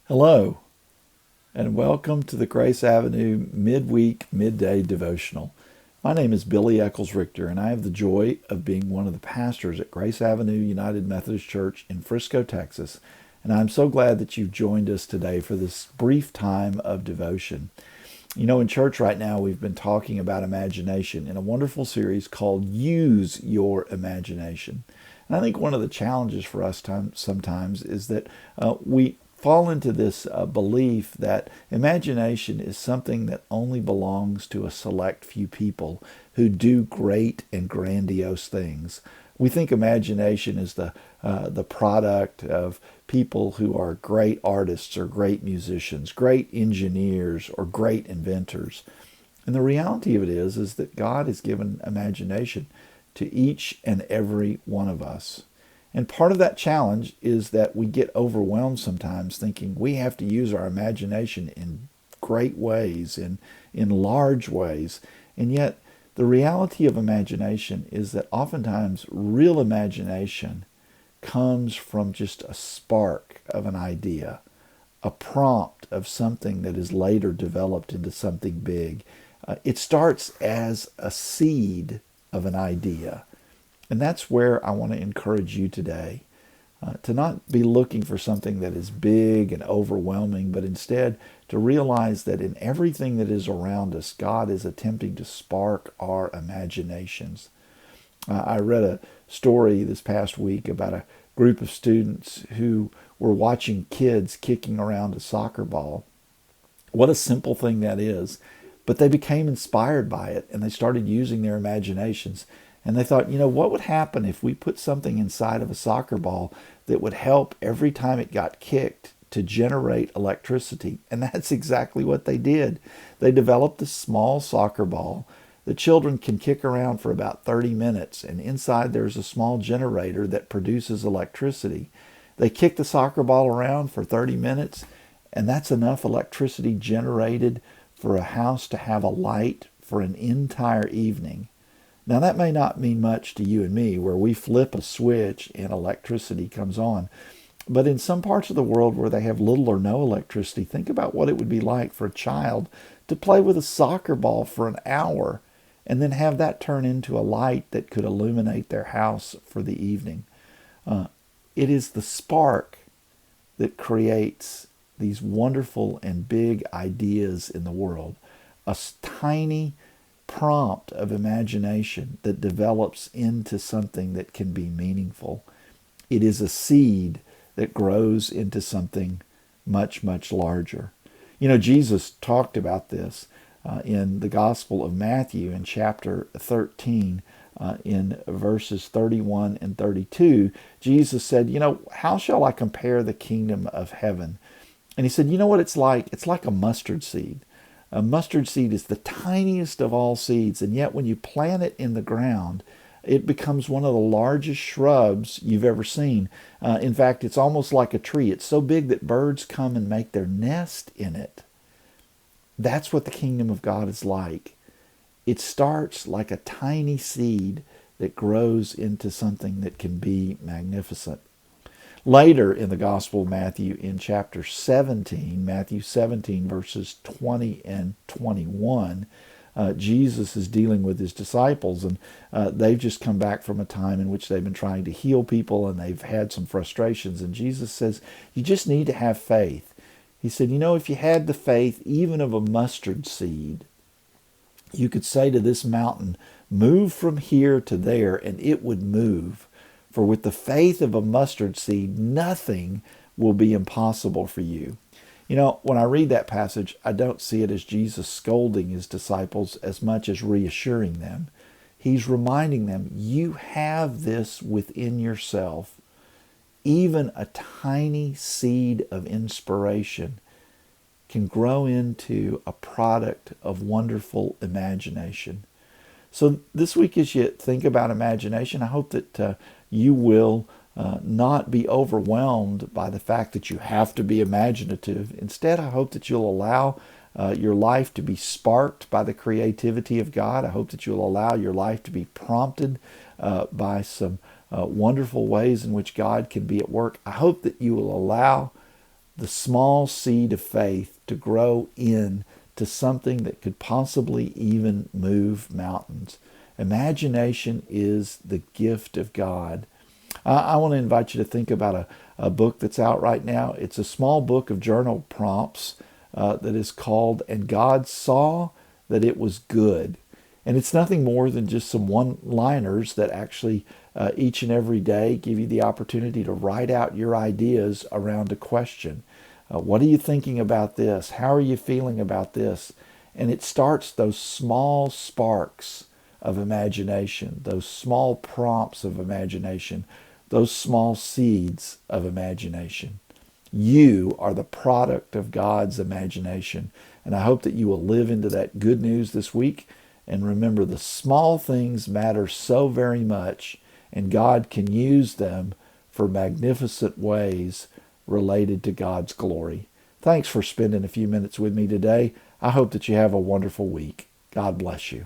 Hello, and welcome to the Grace Avenue Midweek Midday Devotional. My name is Billy Eccles Richter, and I have the joy of being one of the pastors at Grace Avenue United Methodist Church in Frisco, Texas. And I'm so glad that you've joined us today for this brief time of devotion. You know, in church right now, we've been talking about imagination in a wonderful series called Use Your Imagination. And I think one of the challenges for us sometimes is that we fall into this belief that imagination is something that only belongs to a select few people who do great and grandiose things. We think imagination is the product of people who are great artists or great musicians, great engineers or great inventors. And the reality of it is that God has given imagination to each and every one of us. And part of that challenge is that we get overwhelmed sometimes thinking we have to use our imagination in great ways, in large ways. And yet, the reality of imagination is that oftentimes real imagination comes from just a spark of an idea, a prompt of something that is later developed into something big. It starts as a seed of an idea. And that's where I want to encourage you today to not be looking for something that is big and overwhelming, but instead to realize that in everything that is around us, God is attempting to spark our imaginations. I read a story this past week about a group of students who were watching kids kicking around a soccer ball. What a simple thing that is. But they became inspired by it, and they started using their imaginations. And they thought, what would happen if we put something inside of a soccer ball that would help every time it got kicked to generate electricity? And that's exactly what they did. They developed a small soccer ball. The children can kick around for about 30 minutes, and inside there's a small generator that produces electricity. They kick the soccer ball around for 30 minutes, and that's enough electricity generated for a house to have a light for an entire evening. Now, that may not mean much to you and me, where we flip a switch and electricity comes on. But in some parts of the world where they have little or no electricity, think about what it would be like for a child to play with a soccer ball for an hour and then have that turn into a light that could illuminate their house for the evening. It is the spark that creates these wonderful and big ideas in the world. A tiny prompt of imagination that develops into something that can be meaningful. It is a seed that grows into something much, much larger. Jesus talked about this in the Gospel of Matthew in chapter 13, in verses 31 and 32. Jesus said, how shall I compare the kingdom of heaven? And he said, you know what it's like? It's like a mustard seed. A mustard seed is the tiniest of all seeds, and yet when you plant it in the ground, it becomes one of the largest shrubs you've ever seen. In fact, it's almost like a tree. It's so big that birds come and make their nest in it. That's what the kingdom of God is like. It starts like a tiny seed that grows into something that can be magnificent. Later in the Gospel of Matthew, in chapter 17, Matthew 17, verses 20 and 21, Jesus is dealing with his disciples, and they've just come back from a time in which they've been trying to heal people, and they've had some frustrations. And Jesus says, you just need to have faith. He said, if you had the faith even of a mustard seed, you could say to this mountain, move from here to there, and it would move. For with the faith of a mustard seed, nothing will be impossible for you. When I read that passage, I don't see it as Jesus scolding his disciples as much as reassuring them. He's reminding them, you have this within yourself. Even a tiny seed of inspiration can grow into a product of wonderful imagination. So this week, as you think about imagination, I hope that you will not be overwhelmed by the fact that you have to be imaginative. Instead, I hope that you'll allow your life to be sparked by the creativity of God. I hope that you'll allow your life to be prompted by some wonderful ways in which God can be at work. I hope that you will allow the small seed of faith to grow into something that could possibly even move mountains. Imagination is the gift of God. I want to invite you to think about a book that's out right now. It's a small book of journal prompts that is called "And God Saw That It Was Good." And it's nothing more than just some one-liners that actually each and every day give you the opportunity to write out your ideas around a question. What are you thinking about this? How are you feeling about this? And it starts those small sparks of imagination, those small prompts of imagination, those small seeds of imagination. You are the product of God's imagination. And I hope that you will live into that good news this week. And remember, the small things matter so very much, and God can use them for magnificent ways related to God's glory. Thanks for spending a few minutes with me today. I hope that you have a wonderful week. God bless you.